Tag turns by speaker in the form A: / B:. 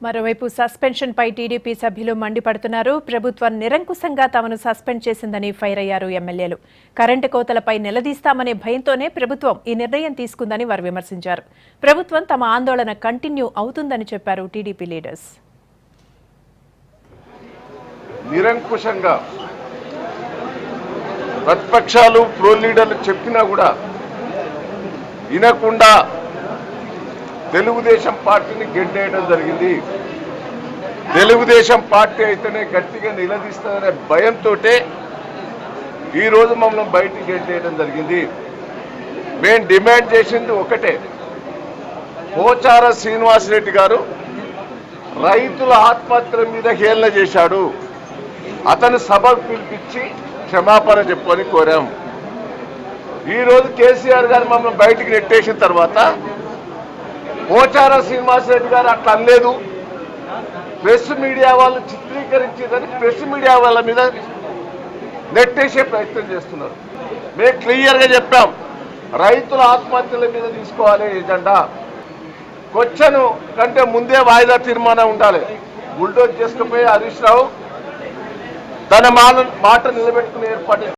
A: మరోవైపు సస్పెన్షన్ పై టీడీపీ సభ్యులు మండిపడుతున్నారు. ప్రభుత్వం నిరంకుశంగా తమను సస్పెండ్ చేసిందని ఫైర్ అయ్యారు ఎమ్మెల్యేలు. కరెంటు కోతలపై నిలదీస్తామనే భయంతోనే ప్రభుత్వం ఈ నిర్ణయం తీసుకుందని వారు విమర్శించారు. ప్రభుత్వం తమ ఆందోళన కంటిన్యూ అవుతుందని చెప్పారు టీడీపీ లీడర్స్.
B: నిరంకుశంగా ప్రతిపక్షాలు ప్రో లీడర్లు చెప్పినా కూడా వినకుండా తెలుగుదేశం పార్టీని గెడ్డేయడం జరిగింది. తెలుగుదేశం పార్టీ అయితేనే గట్టిగా నిలదీస్తుందనే భయంతో ఈరోజు మమ్మల్ని బయటికి గెడ్డేయడం జరిగింది. మేము డిమాండ్ చేసింది ఒకటే, పోచారం శ్రీనివాసరెడ్డి గారు రైతుల ఆత్మహత్యల మీద హేళన చేశాడు, అతను సభకు పిలిపించి క్షమాపణ చెప్పని కోరాం. ఈరోజు కేసీఆర్ గారు మమ్మల్ని బయటికి నెట్టేసిన తర్వాత పోచారం శ్రీనివాసరెడ్డి గారు అట్లా అనలేదు, ప్రెస్ మీడియా వాళ్ళు చిత్రీకరించేదని ప్రెస్ మీడియా వాళ్ళ మీద నెట్టేసే ప్రయత్నం చేస్తున్నారు. మేము క్లియర్గా చెప్పాం, రైతుల ఆత్మహత్యల మీద తీసుకోవాలి ఎజెండా. క్వశ్చన్ కంటే ముందే వాయిదా తీర్మానం ఉండాలి. బుల్డోజ్ చేసుకుపోయి హరీష్ రావు తన మాట నిలబెట్టుకునే ఏర్పాటు